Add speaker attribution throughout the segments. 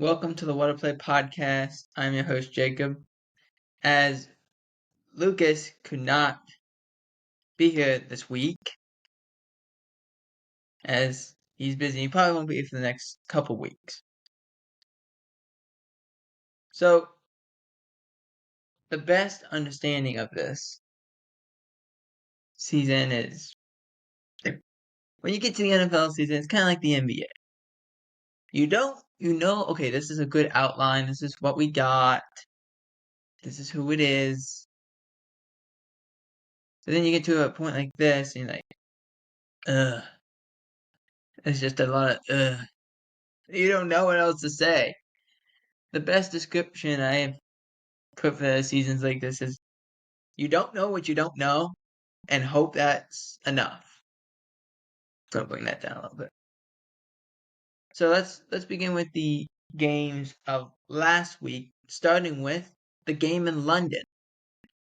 Speaker 1: Welcome to the What to Play podcast. I'm your host, Jacob. As Lucas could not be here this week, as he's busy, he probably won't be here for the next couple weeks. So, the best understanding of this season is when you get to the NFL season, it's kind of like the NBA. Okay, this is a good outline, this is what we got, this is who it is. So then you get to a point like this, and you're like, ugh. It's just a lot of ugh. You don't know what else to say. The best description I have put for seasons like this is you don't know what you don't know and hope that's enough. So I'm bring that down a little bit. So let's begin with the games of last week, starting with the game in London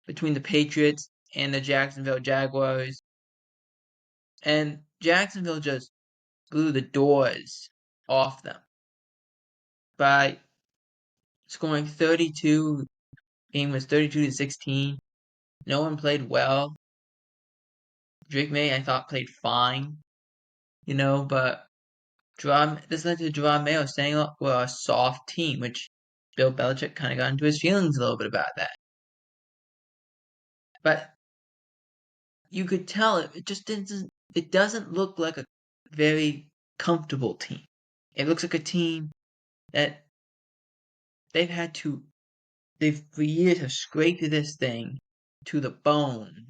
Speaker 1: between the Patriots and the Jacksonville Jaguars. And Jacksonville just blew the doors off them by scoring 32. Game was 32-16. No one played well. Drake May, I thought, played fine, but this led to Jerome Mayo saying, "Look, we're a soft team," which Bill Belichick kind of got into his feelings a little bit about that. But you could tell it doesn't look like a very comfortable team. It looks like a team that they've for years have scraped this thing to the bone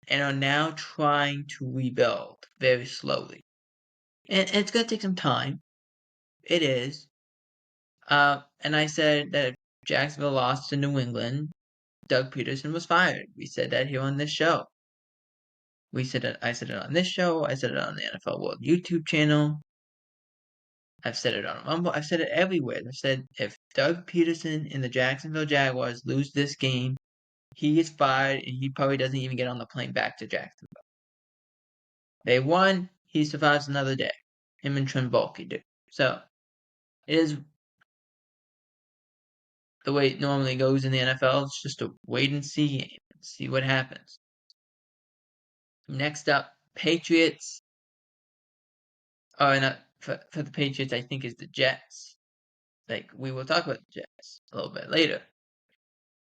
Speaker 1: and are now trying to rebuild very slowly. And it's going to take some time. It is. And I said that if Jacksonville lost to New England, Doug Peterson was fired. We said that here on this show. I said it on this show. I said it on the NFL World YouTube channel. I've said it on Rumble. I've said it everywhere. I've said if Doug Peterson and the Jacksonville Jaguars lose this game, he gets fired and he probably doesn't even get on the plane back to Jacksonville. They won. He survives another day. Him and Trent Baalke do. So it is the way it normally goes in the NFL. It's just a wait and see game. See what happens. Next up, Patriots. For the Patriots, I think is the Jets. We will talk about the Jets a little bit later.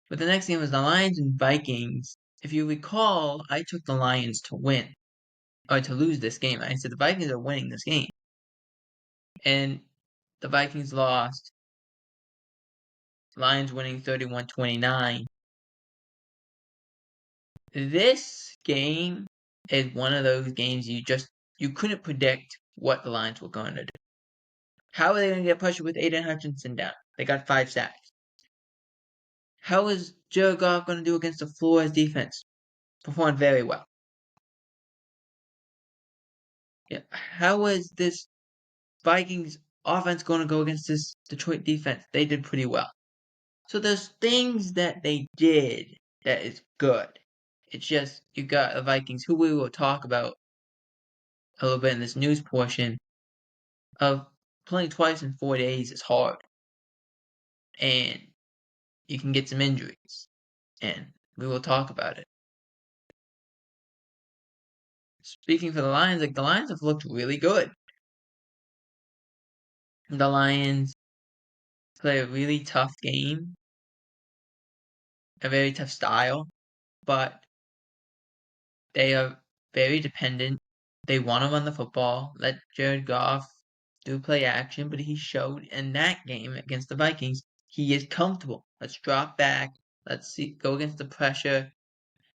Speaker 1: But the next game was the Lions and Vikings. If you recall, I took the Lions to win. Or to lose this game. I said the Vikings are winning this game. And the Vikings lost. Lions winning 31-29. This game is one of those games you couldn't predict what the Lions were going to do. How are they going to get pressure with Aiden Hutchinson down? They got 5 sacks. How is Jared Goff going to do against the Flores defense? Performed very well. Yeah. How is this Vikings offense going to go against this Detroit defense? They did pretty well. So there's things that they did that is good. It's just you got the Vikings, who we will talk about a little bit in this news portion, of playing twice in 4 days is hard. And you can get some injuries. And we will talk about it. Speaking for the Lions, the Lions have looked really good. The Lions play a really tough game, a very tough style, but they are very dependent. They want to run the football, let Jared Goff do play action, but he showed in that game against the Vikings, he is comfortable. Let's drop back. Let's go against the pressure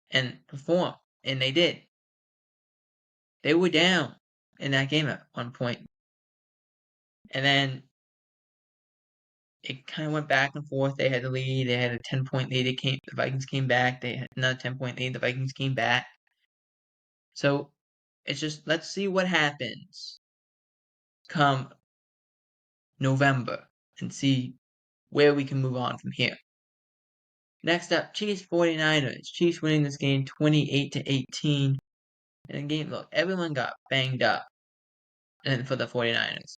Speaker 1: and perform. And they did. They were down in that game at one point. And then it kind of went back and forth. They had the lead. They had a 10-point lead. The Vikings came back. They had another 10-point lead. The Vikings came back. So it's just, let's see what happens come November and see where we can move on from here. Next up, Chiefs 49ers. Chiefs winning this game 28-18. And the game, look, everyone got banged up and for the 49ers.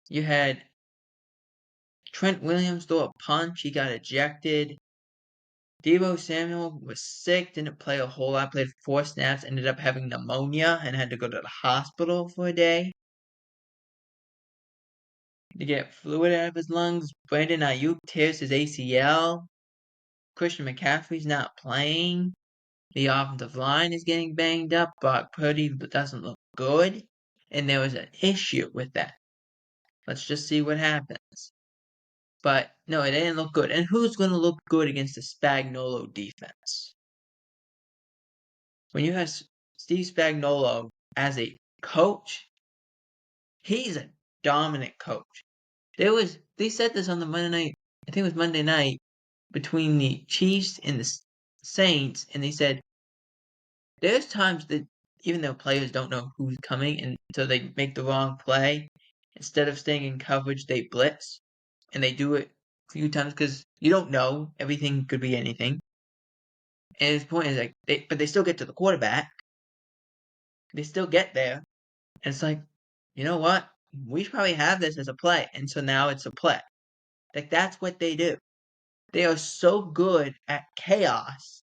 Speaker 1: You had Trent Williams throw a punch. He got ejected. Deebo Samuel was sick, didn't play a whole lot, played 4 snaps, ended up having pneumonia and had to go to the hospital for a day to get fluid out of his lungs. Brandon Aiyuk tears his ACL. Christian McCaffrey's not playing. The offensive line is getting banged up. Brock Purdy doesn't look good. And there was an issue with that. Let's just see what happens. But no, it didn't look good. And who's going to look good against the Spagnuolo defense? When you have Steve Spagnuolo as a coach, he's a dominant coach. They said this on the Monday night, I think it was Monday night, between the Chiefs and the Saints, and they said there's times that even though players don't know who's coming, and so they make the wrong play, instead of staying in coverage, they blitz, and they do it a few times because you don't know. Everything could be anything. And his point is like, but they still get to the quarterback. They still get there, and it's like, you know what? We should probably have this as a play, and so now it's a play. Like that's what they do. They are so good at chaos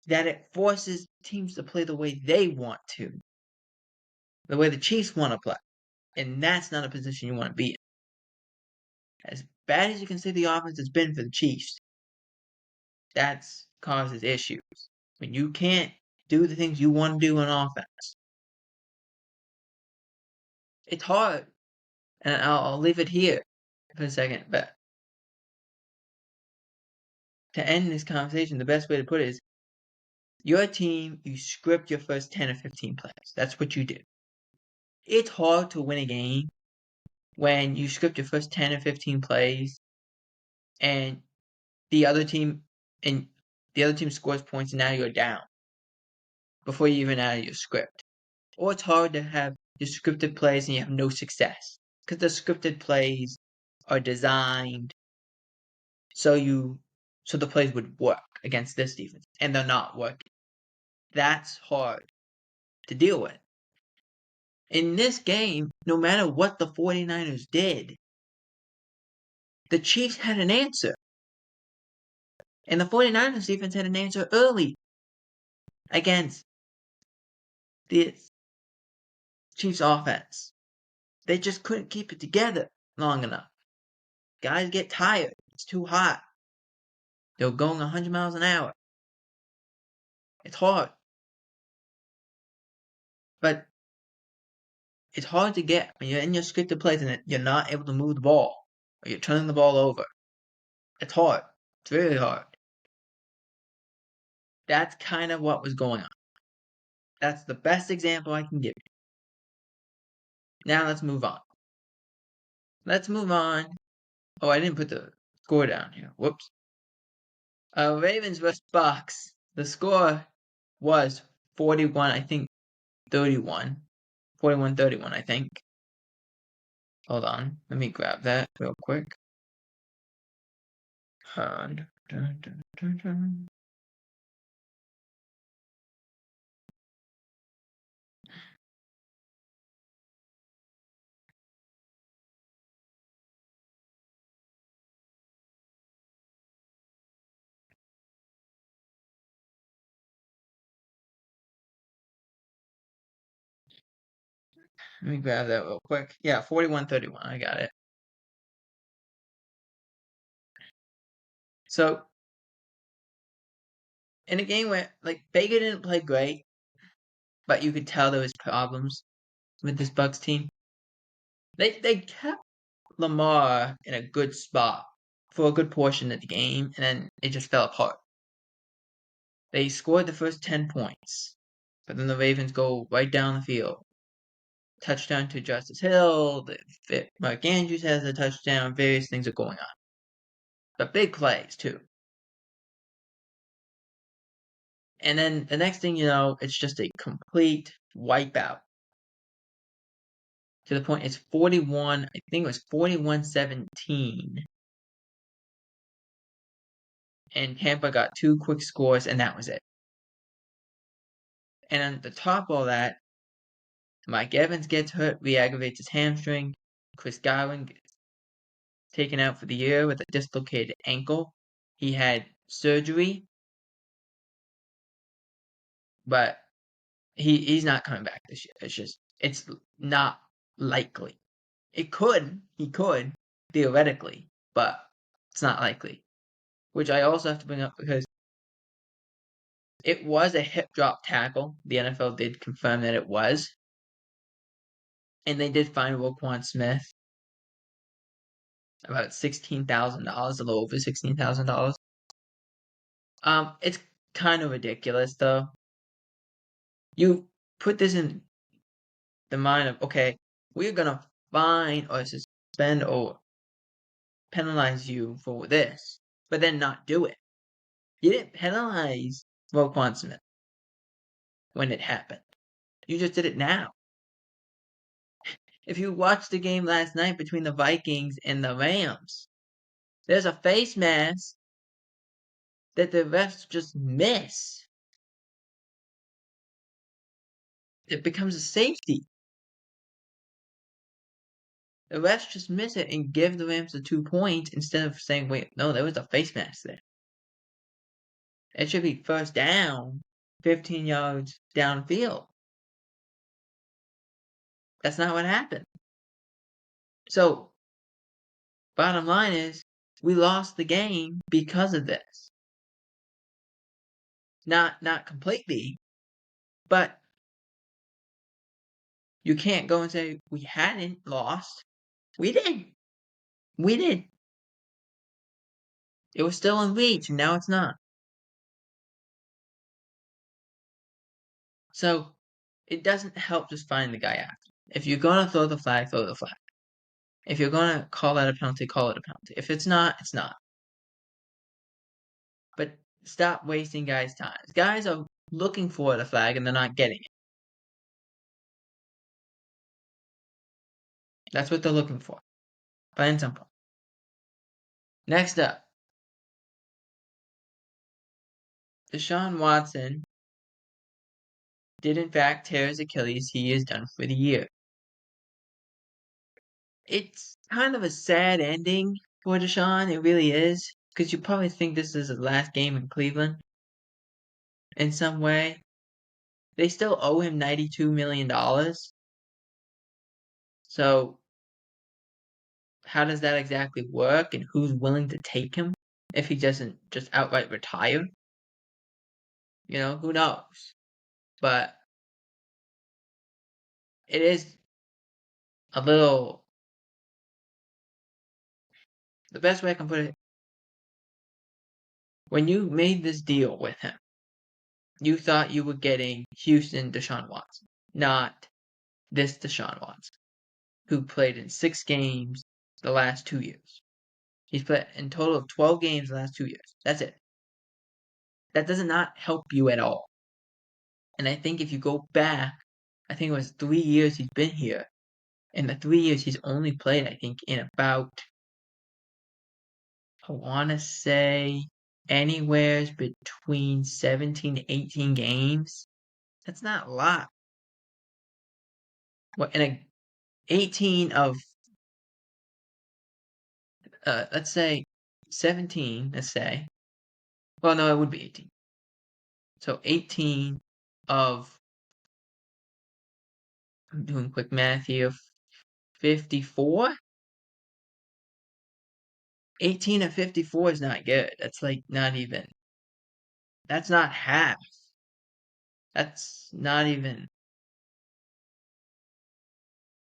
Speaker 1: that it forces teams to play the way they want to, the way the Chiefs want to play. And that's not a position you want to be in. As bad as you can say the offense has been for the Chiefs, that causes issues. When you can't do the things you want to do on offense, it's hard. And I'll leave it here for a second. But to end this conversation, the best way to put it is your team, you script your first 10 or 15 plays. That's what you do. It's hard to win a game when you script your first 10 or 15 plays and the other team scores points and now you're down before you even out of your script. Or it's hard to have your scripted plays and you have no success because the scripted plays are designed so the plays would work against this defense and they're not working. That's hard to deal with. In this game, no matter what the 49ers did, the Chiefs had an answer. And the 49ers defense had an answer early against the Chiefs offense. They just couldn't keep it together long enough. Guys get tired. It's too hot. They're going 100 miles an hour. It's hard. But it's hard to get when you're in your scripted plays and you're not able to move the ball or you're turning the ball over. It's hard. It's really hard. That's kind of what was going on. That's the best example I can give you. Now let's move on. Oh, I didn't put the score down here. Whoops. Ravens vs. Bucks. The score was 41, I think 31. 41-31, I think. Hold on. Let me grab that real quick. Let me grab that real quick. Yeah, 41-31. I got it. So, in a game where, Baker didn't play great, but you could tell there was problems with this Bucks team. They kept Lamar in a good spot for a good portion of the game, and then it just fell apart. They scored the first 10 points, but then the Ravens go right down the field. Touchdown to Justice Hill, Mark Andrews has a touchdown, various things are going on. But big plays, too. And then the next thing you know, it's just a complete wipeout. To the point it's 41, I think it was 41-17. And Tampa got 2 quick scores, and that was it. And on the top of all that, Mike Evans gets hurt, re-aggravates his hamstring. Chris Godwin gets taken out for the year with a dislocated ankle. He had surgery, but he's not coming back this year. It's not likely. He could, theoretically, but it's not likely. Which I also have to bring up because it was a hip drop tackle. The NFL did confirm that it was. And they did fine Roquan Smith about $16,000, a little over $16,000. It's kind of ridiculous though. You put this in the mind of, okay, we're gonna fine or suspend or penalize you for this, but then not do it. You didn't penalize Roquan Smith when it happened. You just did it now. If you watched the game last night between the Vikings and the Rams, there's a face mask that the refs just miss. It becomes a safety. The refs just miss it and give the Rams the 2 points instead of saying, wait, no, there was a face mask there. It should be first down, 15 yards downfield. That's not what happened. So, bottom line is, we lost the game because of this. Not completely, but you can't go and say we hadn't lost. We did. We did. It was still in reach, and now it's not. So, it doesn't help just find the guy after. If you're going to throw the flag, throw the flag. If you're going to call that a penalty, call it a penalty. If it's not, it's not. But stop wasting guys' time. Guys are looking for the flag and they're not getting it. That's what they're looking for. Plain and simple. Next up, Deshaun Watson did in fact tear his Achilles. He is done for the year. It's kind of a sad ending for Deshaun. It really is. Because you probably think this is his last game in Cleveland in some way. They still owe him $92 million. So, how does that exactly work? And who's willing to take him if he doesn't just outright retire? You know, who knows? But it is a little. The best way I can put it, when you made this deal with him, you thought you were getting Houston Deshaun Watson, not this Deshaun Watson, who played in 6 games the last 2 years. He's played in total of 12 games the last 2 years. That's it. That does not help you at all. And I think if you go back, I think it was 3 years he's been here. In the 3 years he's only played, I think, in about, I want to say, anywhere between 17 to 18 games. That's not a lot. Well, in a 18 of, let's say 17, let's say. Well, no, it would be 18. So 18 of, I'm doing quick math here, 54? 18 of 54 is not good. That's like not even, that's not half. That's not even,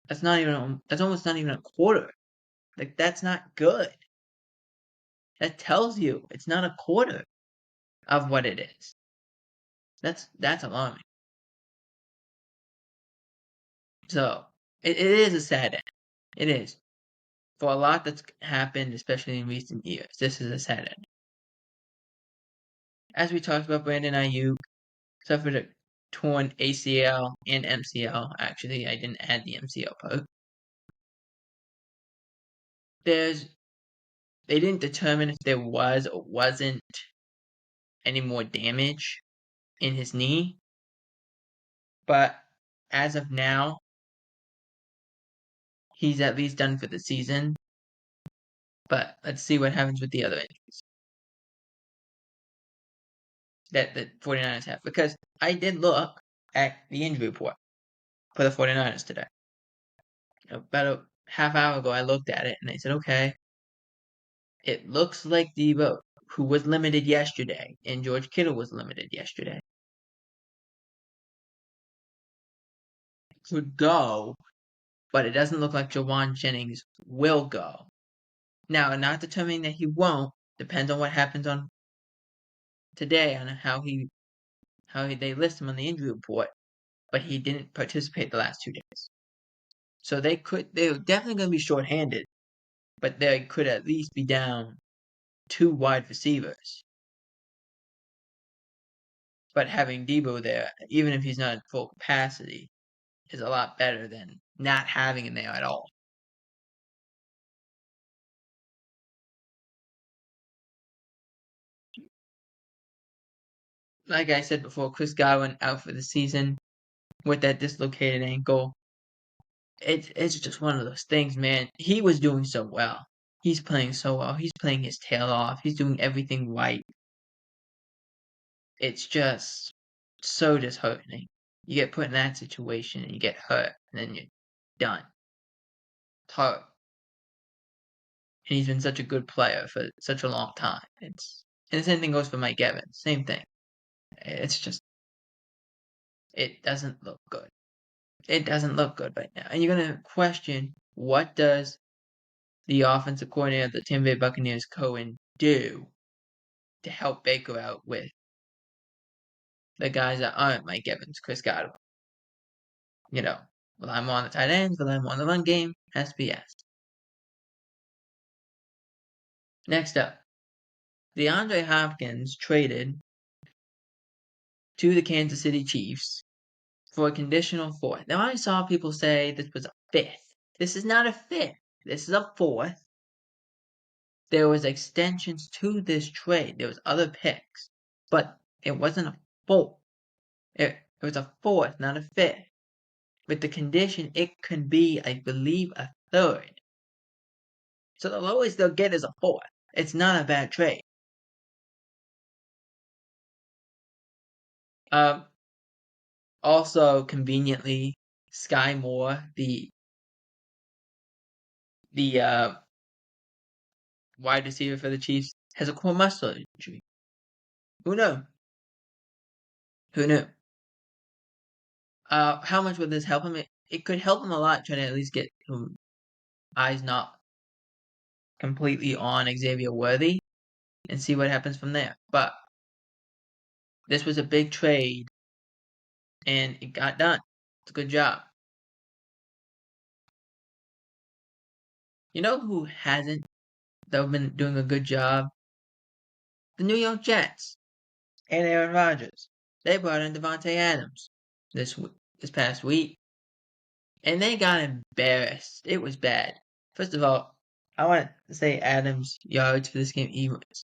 Speaker 1: that's almost not even a quarter. Like, that's not good. That tells you it's not a quarter of what it is. That's alarming. So, it is a sad end. It is. For a lot that's happened, especially in recent years, this is a sad end. As we talked about, Brandon Aiyuk suffered a torn ACL and MCL. Actually, I didn't add the MCL part. They didn't determine if there was or wasn't any more damage in his knee. But as of now, he's at least done for the season. But let's see what happens with the other injuries that the 49ers have. Because I did look at the injury report for the 49ers today. About a half hour ago, I looked at it and I said, okay, it looks like Debo, who was limited yesterday, and George Kittle was limited yesterday, could go, but it doesn't look like Jawan Jennings will go. Now, not determining that he won't, depends on what happens on today on how they list him on the injury report, but he didn't participate the last 2 days. So they're definitely going to be shorthanded, but they could at least be down 2 wide receivers. But having Debo there, even if he's not at full capacity, is a lot better than not having him there at all. Like I said before, Chris Godwin out for the season with that dislocated ankle. It's just one of those things, man. He was doing so well. He's playing so well. He's playing his tail off. He's doing everything right. It's just so disheartening. You get put in that situation and you get hurt, and then you're done. It's hard. And he's been such a good player for such a long time. And the same thing goes for Mike Evans. Same thing. It's just, it doesn't look good. It doesn't look good right now. And you're going to question, what does the offensive coordinator of the Tampa Bay Buccaneers, Cohen, do to help Baker out with the guys that aren't Mike Evans, Chris Godwin? Rely more on the tight ends, rely more on the run game, has to be asked. Next up, DeAndre Hopkins traded to the Kansas City Chiefs for a conditional 4th. Now, I saw people say this was a 5th. This is not a 5th. This is a 4th. There was extensions to this trade. There was other picks. But it wasn't a 4th. It was a 4th, not a 5th. With the condition, it could be, I believe, a 3rd. So the lowest they'll get is a 4th. It's not a bad trade. Also, conveniently, Sky Moore, the wide receiver for the Chiefs, has a core muscle injury. Who knew? Who knew? How much would this help him? It could help him a lot, trying to at least get eyes not completely on Xavier Worthy and see what happens from there. But this was a big trade, and it got done. It's a good job. You know who hasn't, though, been doing a good job? The New York Jets and Aaron Rodgers. They brought in Devontae Adams this past week, and they got embarrassed. It was bad. First of all, I want to say Adams' yards for this game. He was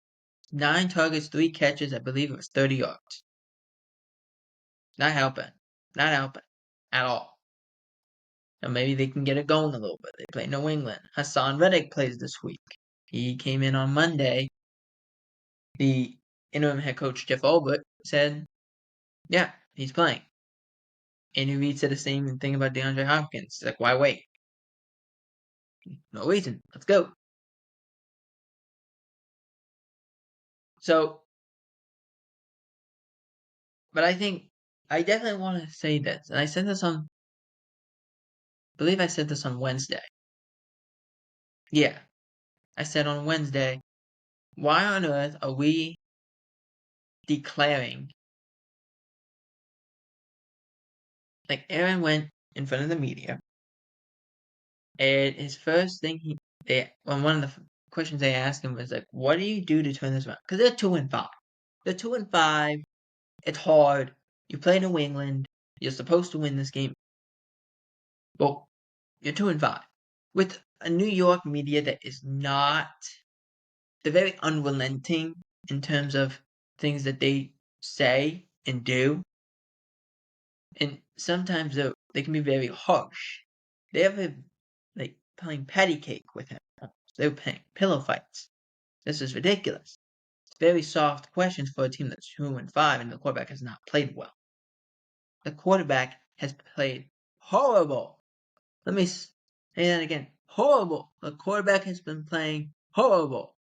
Speaker 1: 9 targets, 3 catches. I believe it was 30 yards. Not helping. Not helping at all. Now maybe they can get it going a little bit. They play New England. Hassan Reddick plays this week. He came in on Monday. The interim head coach, Jeff Ulbrich, said, yeah, he's playing. Andy Reid said the same thing about DeAndre Hopkins. He's like, why wait? No reason. Let's go. So, but I think I definitely want to say this, and I said this on, I believe I said this on Wednesday. Yeah, I said on Wednesday, why on earth are we declaring, like Aaron went in front of the media, and his first thing one of the questions they asked him was like, what do you do to turn this around? Because they're 2-5. They're 2-5. It's hard. You play New England. You're supposed to win this game. Well, you're 2-5. With a New York media that is not, they're very unrelenting in terms of things that they say and do. And sometimes they can be very harsh. They have playing patty cake with him. They were playing pillow fights. This is ridiculous. It's very soft questions for a team that's 2-5 and the quarterback has not played well. The quarterback has played horrible. Let me say that again. Horrible. The quarterback has been playing horrible.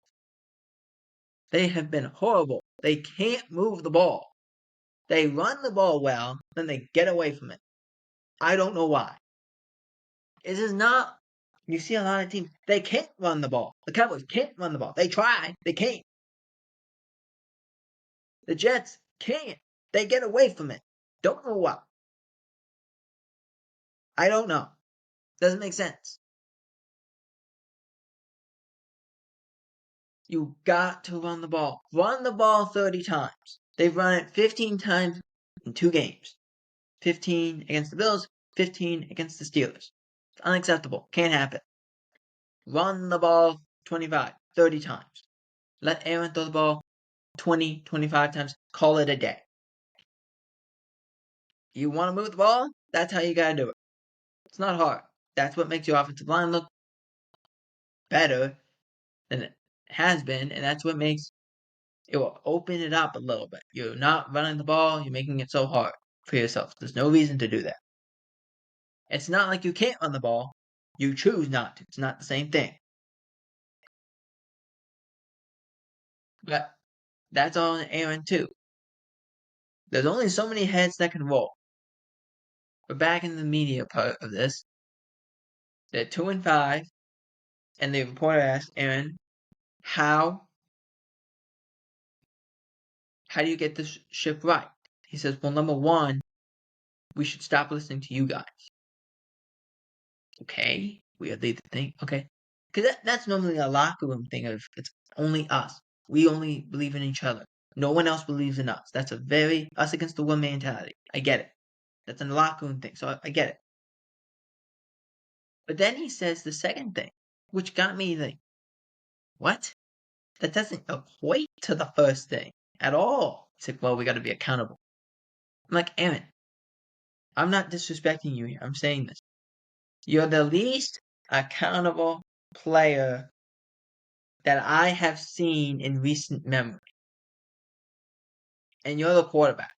Speaker 1: They have been horrible. They can't move the ball. They run the ball well, then they get away from it. I don't know why. This is not. You see a lot of teams, they can't run the ball. The Cowboys can't run the ball. They try. They can't. The Jets can't. They get away from it. Don't know why. I don't know. Doesn't make sense. You got to run the ball. Run the ball 30 times. They've run it 15 times in 2 games. 15 against the Bills, 15 against the Steelers. It's unacceptable. Can't happen. Run the ball 25, 30 times. Let Aaron throw the ball 20, 25 times. Call it a day. You want to move the ball? That's how you got to do it. It's not hard. That's what makes your offensive line look better than it has been, and that's what makes it will open it up a little bit. You're not running the ball. You're making it so hard for yourself. There's no reason to do that. It's not like you can't run the ball. You choose not to. It's not the same thing. But that's on Aaron too. There's only so many heads that can roll. But back in the media part of this, they're 2-5, and the reporter asked Aaron, how do you get this ship right? He says, well, number one, we should stop listening to you guys. Okay, we lead the thing. Okay, because that's normally a locker room thing of it's only us. We only believe in each other. No one else believes in us. That's a very us against the world mentality. I get it. That's a locker room thing, so I get it. But then he says the second thing, which got me like, what? That doesn't equate to the first thing at all. He's like, well, we got to be accountable. I'm like, Aaron, I'm not disrespecting you here. I'm saying this. You're the least accountable player that I have seen in recent memory. And you're the quarterback.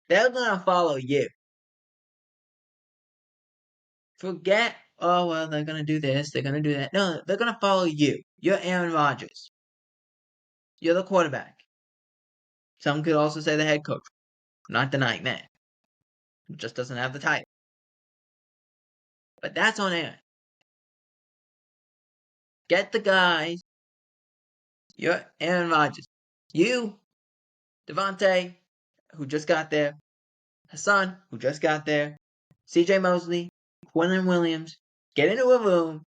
Speaker 1: They're going to follow you. Forget, oh, well, they're going to do this, they're going to do that. No, they're going to follow you. You're Aaron Rodgers. You're the quarterback. Some could also say the head coach. I'm not denying that. It just doesn't have the title. But that's on Aaron. Get the guys. You're Aaron Rodgers. You, Devontae, who just got there. Hassan, who just got there. CJ Mosley, Quentin Williams. Get into a room.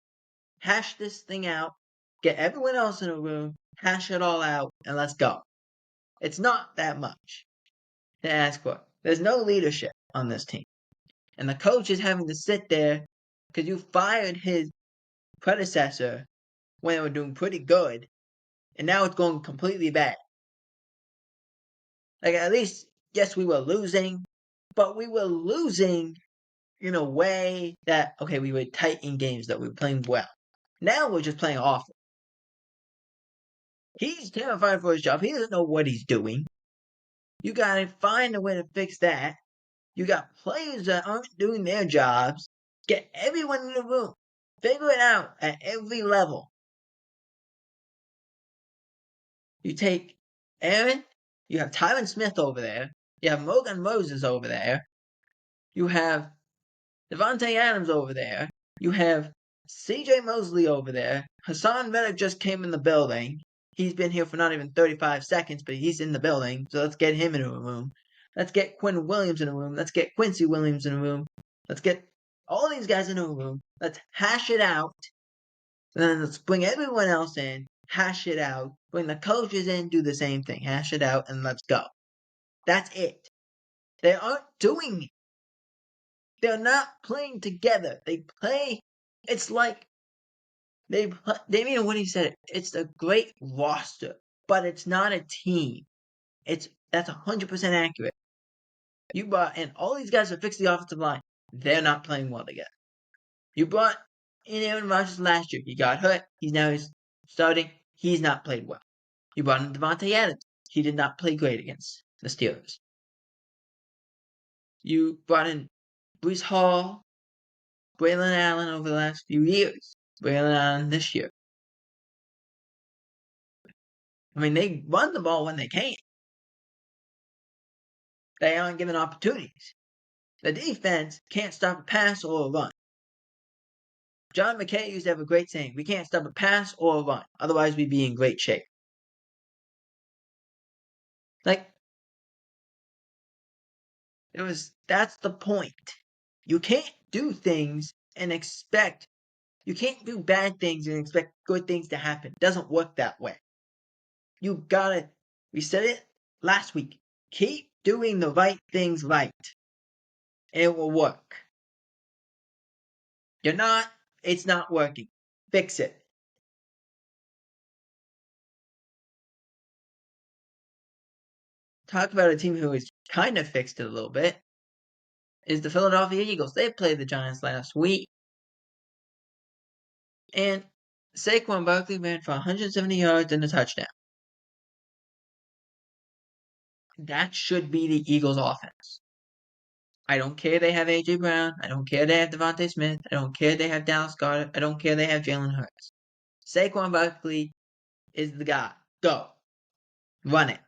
Speaker 1: Hash this thing out. Get everyone else in a room. Hash it all out. And let's go. It's not that much to ask for. There's no leadership on this team. And the coach is having to sit there because you fired his predecessor when they were doing pretty good. And now it's going completely bad. Like, at least, yes, we were losing. But we were losing in a way that, okay, we were tight in games that we were playing well. Now we're just playing awful. He's terrified for his job. He doesn't know what he's doing. You gotta find a way to fix that. You got players that aren't doing their jobs. Get everyone in the room. Figure it out at every level. You take Aaron, you have Tyron Smith over there. You have Morgan Moses over there. You have Devontae Adams over there. You have CJ Mosley over there. Hassan Reddick just came in the building. He's been here for not even 35 seconds, but he's in the building. So let's get him into a room. Let's get Quinn Williams in a room. Let's get Quincy Williams in a room. Let's get all these guys in a room. Let's hash it out. And then let's bring everyone else in. Hash it out. Bring the coaches in. Do the same thing. Hash it out and let's go. That's it. They aren't doing it. They're not playing together. They play. It's like Damian Woody said it. It's a great roster, but it's not a team. That's 100% accurate. You brought in all these guys to fix the offensive line. They're not playing well together. You brought in Aaron Rodgers last year. He got hurt. He's starting. He's not played well. You brought in Devontae Adams. He did not play great against the Steelers. You brought in Breece Hall, Braylon Allen over the last few years. Braylon Allen this year. I mean, they run the ball when they can. They aren't given opportunities. The defense can't stop a pass or a run. John McKay used to have a great saying, we can't stop a pass or a run, otherwise we'd be in great shape. That's the point. You can't do things and expect, you can't do bad things and expect good things to happen. It doesn't work that way. We said it last week, keep doing the right things right. And it will work. It's not working. Fix it. Talk about a team who has kind of fixed it a little bit is the Philadelphia Eagles. They played the Giants last week. And Saquon Barkley ran for 170 yards and a touchdown. That should be the Eagles' offense. I don't care they have A.J. Brown. I don't care they have Devontae Smith. I don't care they have Dallas Goedert. I don't care they have Jalen Hurts. Saquon Barkley is the guy. Go. Run it.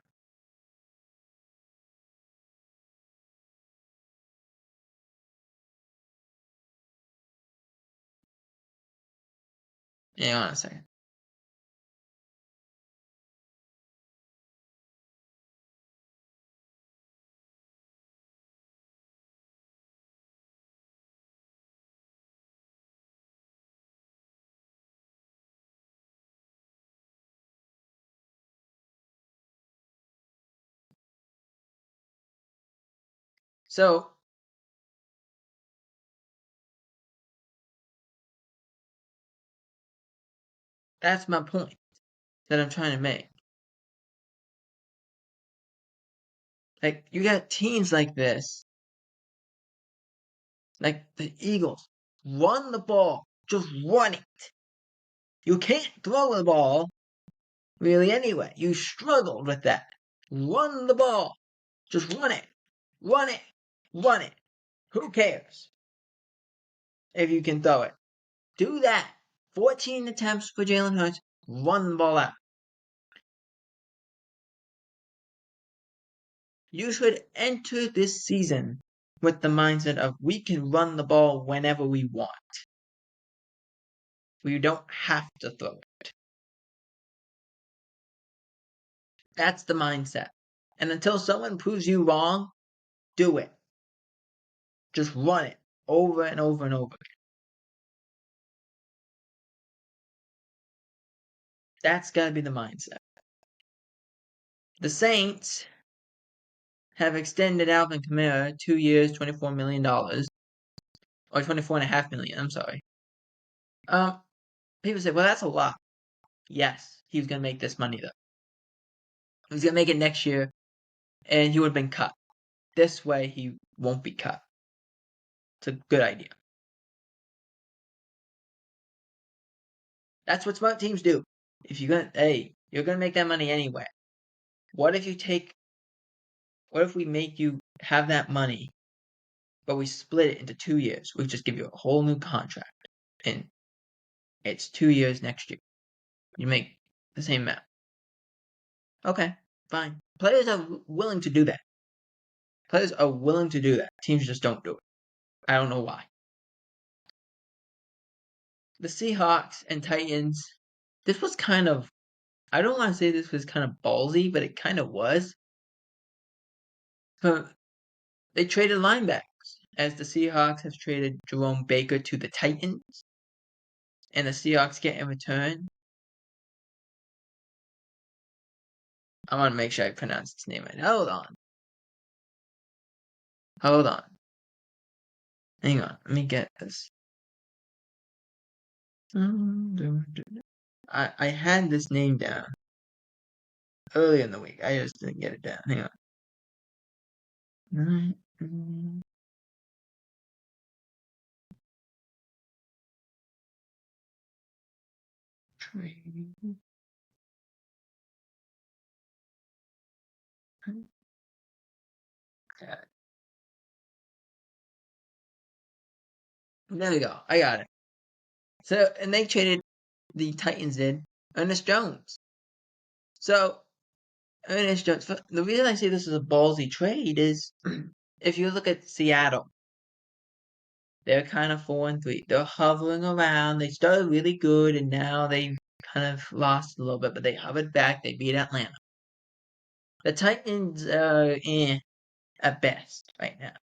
Speaker 1: Hang on a second. So, that's my point that I'm trying to make. Like, you got teams like this, like the Eagles, run the ball. Just run it. You can't throw the ball really anyway. You struggled with that. Run the ball. Just run it. Run it. Run it. Who cares if you can throw it? Do that. 14 attempts for Jalen Hurts. Run the ball out. You should enter this season with the mindset of we can run the ball whenever we want. We don't have to throw it. That's the mindset. And until someone proves you wrong, do it. Just run it over and over and over again. That's got to be the mindset. The Saints have extended Alvin Kamara 2 years, $24 million. Or $24.5 million, I'm sorry. People say, well, that's a lot. Yes, he was going to make this money, though. He was going to make it next year, and he would have been cut. This way, he won't be cut. It's a good idea. That's what smart teams do. If you're going to make that money anyway. What if we make you have that money, but we split it into 2 years? We just give you a whole new contract, and it's 2 years next year. You make the same amount. Okay, fine. Players are willing to do that. Teams just don't do it. I don't know why. The Seahawks and Titans, this was kind of, I don't want to say this was kind of ballsy, but it kind of was. But they traded linebackers, as the Seahawks have traded Jerome Baker to the Titans. And the Seahawks get in return. I want to make sure I pronounce his name right. Hold on. Hang on. Let me get this. I had this name down earlier in the week. I just didn't get it down. Hang on. There we go. I got it. So, and they traded, the Titans did, Ernest Jones. So, Ernest Jones, the reason I say this is a ballsy trade is if you look at Seattle, they're kind of 4-3. They're hovering around. They started really good, and now they kind of lost a little bit, but they hovered back. They beat Atlanta. The Titans are at best right now.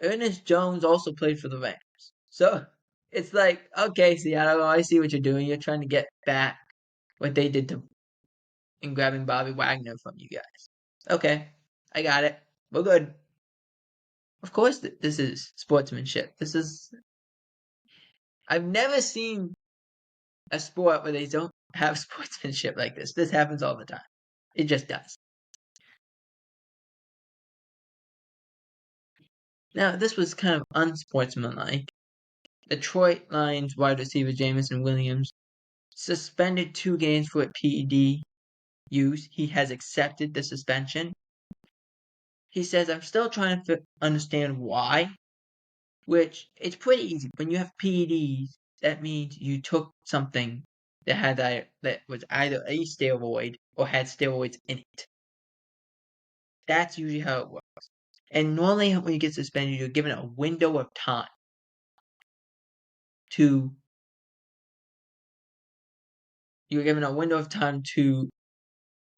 Speaker 1: Ernest Jones also played for the Rams. So it's like, okay, Seattle, I see what you're doing. You're trying to get back what they did to in grabbing Bobby Wagner from you guys. Okay, I got it. We're good. Of course, this is sportsmanship. I've never seen a sport where they don't have sportsmanship like this. This happens all the time. It just does. Now, this was kind of unsportsmanlike. Detroit Lions wide receiver Jameson Williams suspended 2 games for PED use. He has accepted the suspension. He says, I'm still trying to understand why, which it's pretty easy. When you have PEDs, that means you took something that was either a steroid or had steroids in it. That's usually how it works. And normally when you get suspended, you're given a window of time to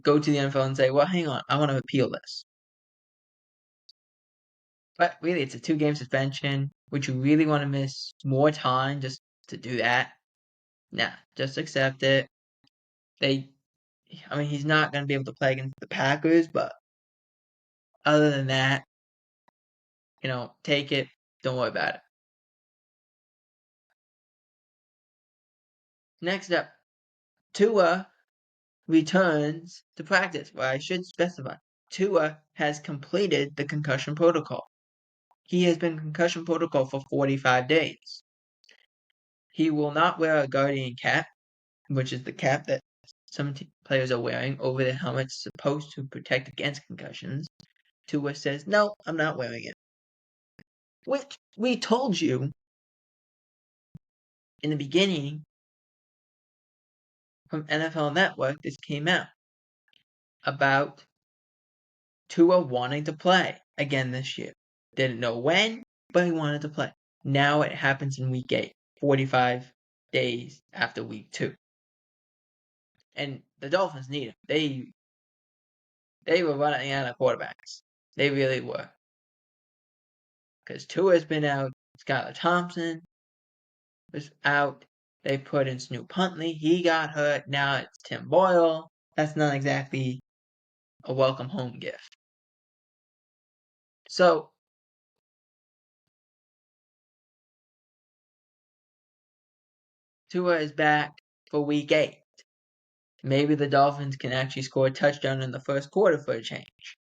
Speaker 1: go to the NFL and say, well, hang on, I want to appeal this. But really, it's a 2-game suspension. Would you really want to miss more time just to do that? Nah, just accept it. He's not going to be able to play against the Packers, but other than that, take it. Don't worry about it. Next up, Tua returns to practice. Well, I should specify. Tua has completed the concussion protocol. He has been concussion protocol for 45 days. He will not wear a guardian cap, which is the cap that some players are wearing over their helmets supposed to protect against concussions. Tua says, no, I'm not wearing it. Which we told you in the beginning from NFL Network, this came out about Tua wanting to play again this year. Didn't know when, but he wanted to play. Now it happens in week 8, 45 days after week 2. And the Dolphins need him. They were running out of quarterbacks. They really were. Because Tua's been out. Skylar Thompson was out. They put in Snoop Huntley. He got hurt. Now it's Tim Boyle. That's not exactly a welcome home gift. So, Tua is back for week 8. Maybe the Dolphins can actually score a touchdown in the first quarter for a change.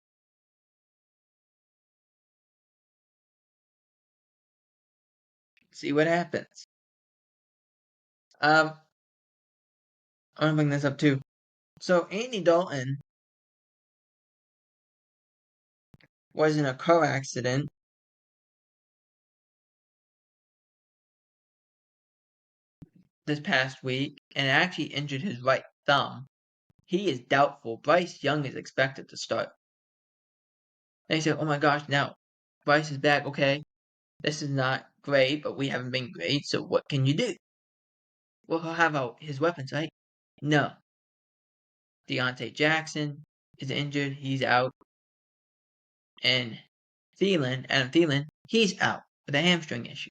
Speaker 1: See what happens. I want to bring this up too. So Andy Dalton was in a car accident this past week and actually injured his right thumb. He is doubtful. Bryce Young is expected to start. They said, oh my gosh, now Bryce is back. Okay, this is not great, but we haven't been great, so what can you do? Well, he'll have out his weapons, right? No. Deontay Jackson is injured. He's out. And Adam Thielen, he's out with a hamstring issue.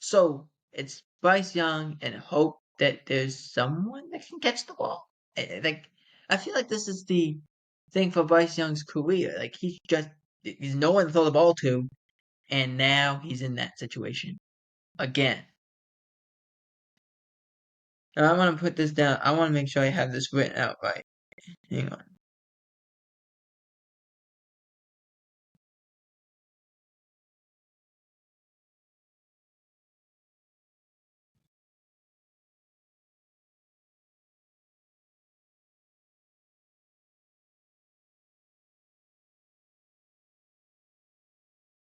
Speaker 1: So it's Bryce Young and hope that there's someone that can catch the ball. I feel like this is the thing for Bryce Young's career. Like he's no one to throw the ball to, and now he's in that situation again. Now I want to put this down. I want to make sure I have this written out right. Hang on.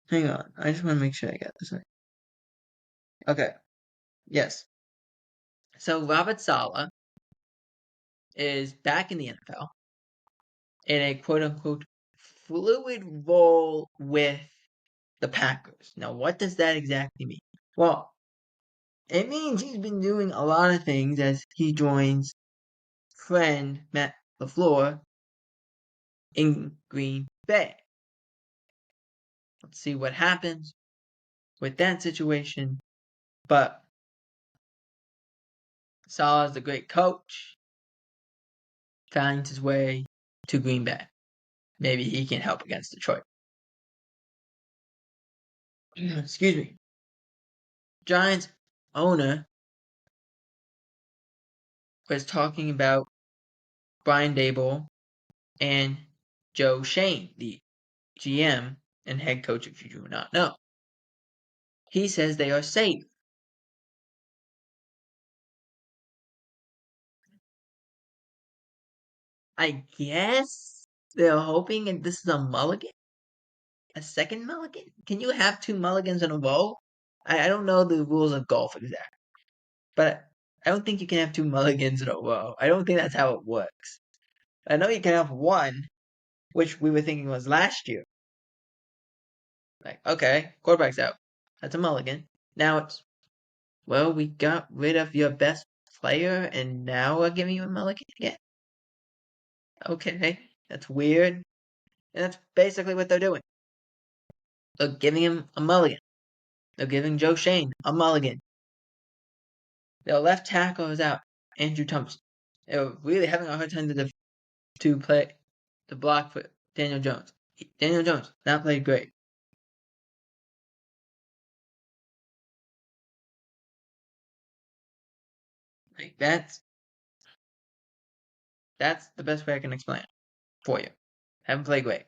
Speaker 1: Hang on. I just want to make sure I got this right. Okay. Yes. So Robert Saleh is back in the NFL in a quote-unquote fluid role with the Packers. Now, what does that exactly mean? Well, it means he's been doing a lot of things as he joins friend Matt LaFleur in Green Bay. Let's see what happens with that situation. But Saleh's a great coach, finds his way to Green Bay. Maybe he can help against Detroit. Excuse me. Giants owner was talking about Brian Daboll and Joe Shane, the GM and head coach, if you do not know. He says they are safe. I guess they're hoping and this is a mulligan? A second mulligan? Can you have two mulligans in a row? I don't know the rules of golf exactly, but I don't think you can have two mulligans in a row. I don't think that's how it works. I know you can have one, which we were thinking was last year. Like, okay, quarterback's out. That's a mulligan. Now it's, well, we got rid of your best player and now we're giving you a mulligan again. Okay, that's weird. And that's basically what they're doing. They're giving him a mulligan. They're giving Joe Shane a mulligan. Their left tackle is out, Andrew Thompson. They were really having a hard time to block for Daniel Jones. Daniel Jones not played great. Like that's the best way I can explain it for you. Haven't played great.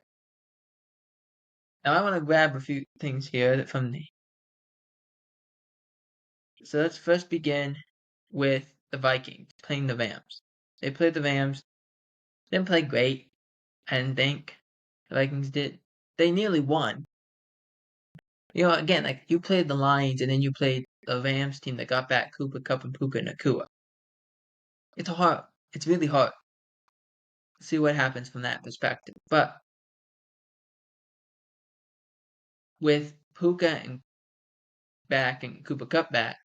Speaker 1: Now I want to grab a few things here from the. So let's first begin with the Vikings playing the Rams. They played the Rams. Didn't play great. I didn't think the Vikings did. They nearly won. You know, again, like you played the Lions and then you played the Rams team that got back Cooper Kupp and Puka Nakua. It's hard. It's really hard to see what happens from that perspective. But with Puka and back and Cooper Kupp back,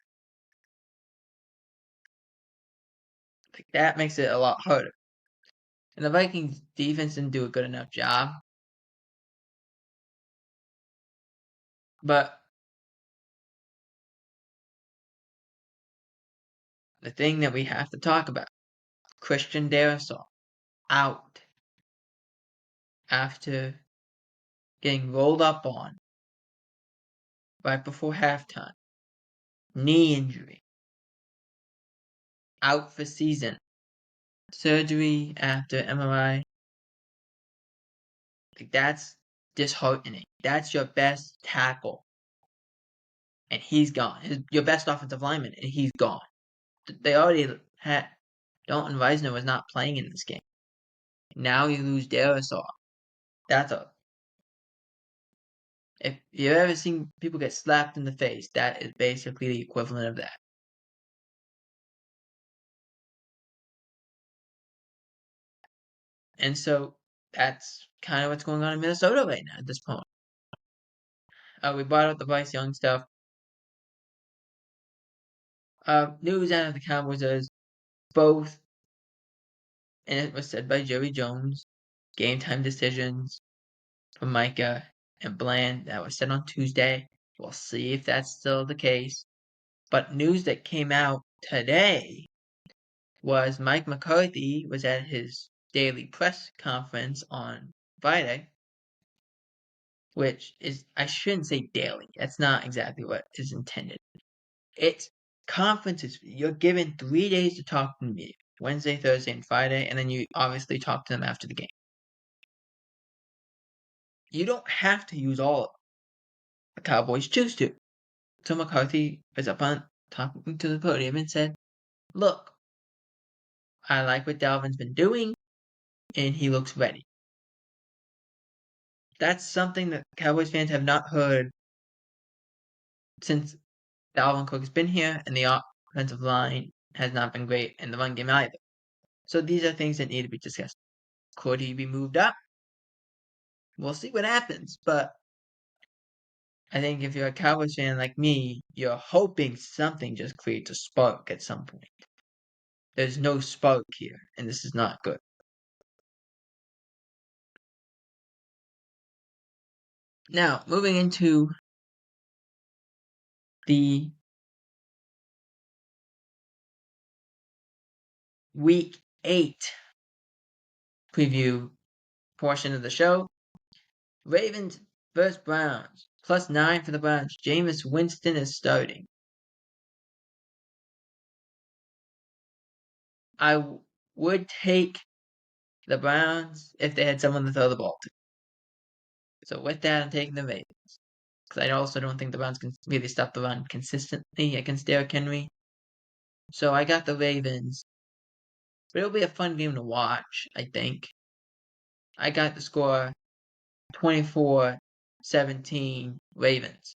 Speaker 1: like that makes it a lot harder. And the Vikings defense didn't do a good enough job. But the thing that we have to talk about, Christian Darrisaw out after getting rolled up on right before halftime. Knee injury. Out for season. Surgery after MRI. Like that's disheartening. That's your best tackle. And he's gone. Your best offensive lineman, and he's gone. They already had Dalton Reisner was not playing in this game. Now you lose Darisaw. That's a. If you've ever seen people get slapped in the face, that is basically the equivalent of that. And so that's kind of what's going on in Minnesota right now at this point. We brought up the Bryce Young stuff. News out of the Cowboys is both, and it was said by Jerry Jones, game time decisions for Micah and Bland that was said on Tuesday. We'll see if that's still the case. But news that came out today was Mike McCarthy was at his daily press conference on Friday, which is, I shouldn't say daily. That's not exactly what is intended. It's conferences. You're given 3 days to talk to me. Wednesday, Thursday, and Friday, and then you obviously talk to them after the game. You don't have to use all of them. The Cowboys choose to. So McCarthy was up on talking to the podium and said, look, I like what Dalvin's been doing, and he looks ready. That's something that Cowboys fans have not heard since Dalvin Cook has been here, and the offensive line has not been great, and the run game either. So these are things that need to be discussed. Could he be moved up? We'll see what happens, but I think if you're a Cowboys fan like me, you're hoping something just creates a spark at some point. There's no spark here, and this is not good. Now, moving into the Week 8 preview portion of the show. Ravens vs. Browns. +9 for the Browns. Jameis Winston is starting. I would take the Browns if they had someone to throw the ball to. So with that, I'm taking the Ravens. Because I also don't think the Browns can really stop the run consistently against Derrick Henry. So I got the Ravens. But it'll be a fun game to watch, I think. I got the score 24-17 Ravens.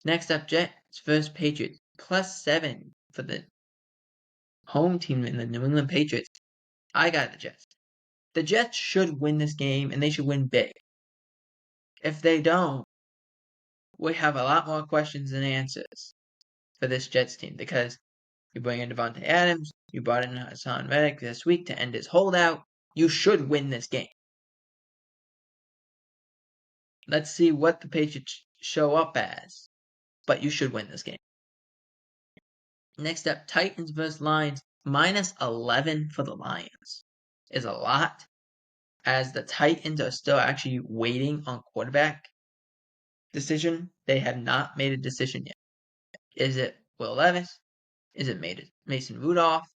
Speaker 1: Next up, Jets vs. Patriots. +7 for the home team in the New England Patriots. I got the Jets. The Jets should win this game, and they should win big. If they don't, we have a lot more questions than answers for this Jets team, because you bring in Devontae Adams, you brought in Hassan Reddick this week to end his holdout. You should win this game. Let's see what the Patriots show up as, but you should win this game. Next up, Titans vs. Lions. -11 for the Lions is a lot, as the Titans are still actually waiting on quarterback decision. They have not made a decision yet. Is it Will Levis? Is it Mason Rudolph?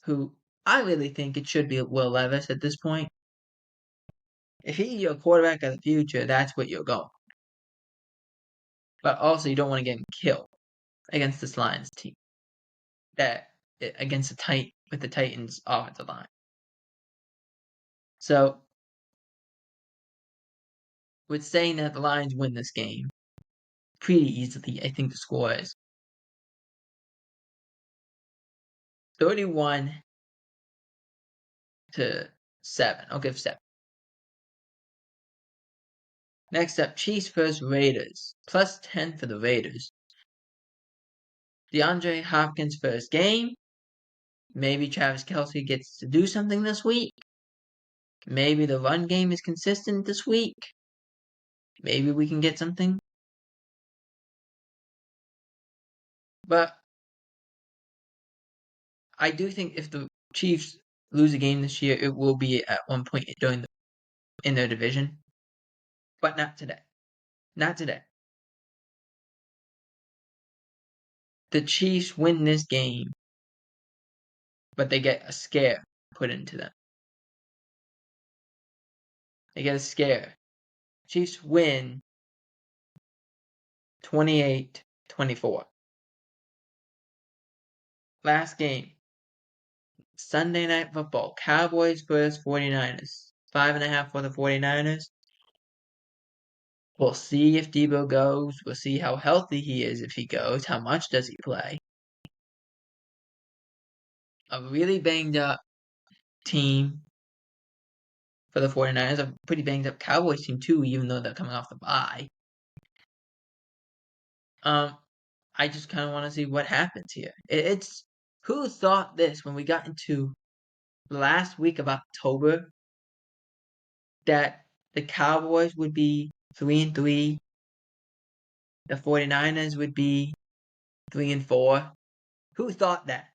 Speaker 1: Who I really think it should be Will Levis at this point. If he's your quarterback of the future, that's what you're going. But also, you don't want to get him killed against this Lions team. Against the Titans offensive line. So, with saying that the Lions win this game pretty easily, I think the score is 31-7. I'll give 7. Next up, Chiefs vs. Raiders. +10 for the Raiders. DeAndre Hopkins' first game. Maybe Travis Kelce gets to do something this week. Maybe the run game is consistent this week. Maybe we can get something. But I do think if the Chiefs lose a game this year, it will be at one point in their division. But not today. Not today. The Chiefs win this game, but they get a scare put into them. They get a scare. Chiefs win 28-24. Last game. Sunday Night Football. Cowboys vs. 49ers. 5.5 for the 49ers. We'll see if Debo goes. We'll see how healthy he is if he goes. How much does he play? A really banged up team for the 49ers. A pretty banged up Cowboys team too, even though they're coming off the bye. I just kind of want to see what happens here. It's who thought this when we got into the last week of October that the Cowboys would be 3-3, the 49ers would be 3-4. Who thought that?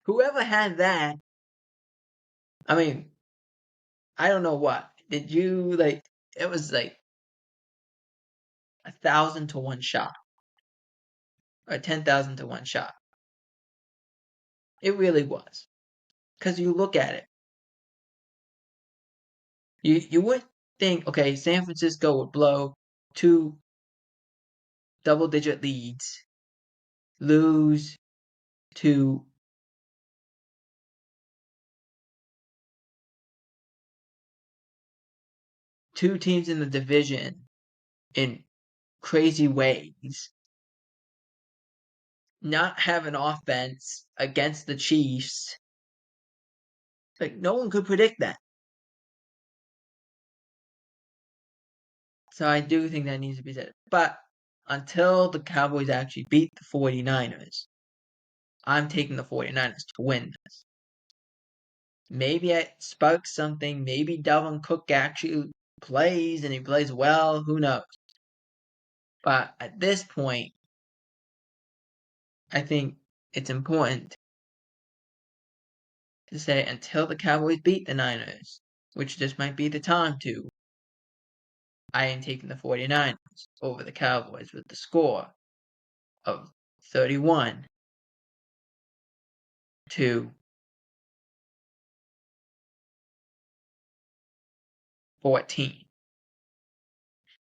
Speaker 1: Whoever had that, I mean, I don't know what. Did you it was like 1,000 to 1 shot. Or 10,000 to 1 shot. It really was. Because you look at it. You would think, okay, San Francisco would blow 2 double-digit leads, lose to two teams in the division in crazy ways, not have an offense against the Chiefs. Like, no one could predict that. So I do think that needs to be said. But until the Cowboys actually beat the 49ers, I'm taking the 49ers to win this. Maybe it sparks something. Maybe Dalvin Cook actually plays and he plays well. Who knows? But at this point, I think it's important to say until the Cowboys beat the Niners, which this might be the time to, I am taking the 49ers over the Cowboys with the score of 31-14.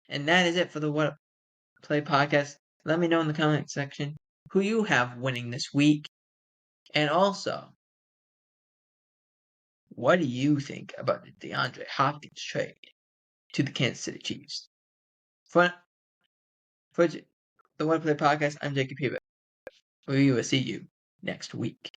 Speaker 1: And that is it for the What Play podcast. Let me know in the comment section who you have winning this week. And also, what do you think about the DeAndre Hopkins trade to the Kansas City Chiefs? For the What Play podcast, I'm Jacob Hebert. We will see you next week.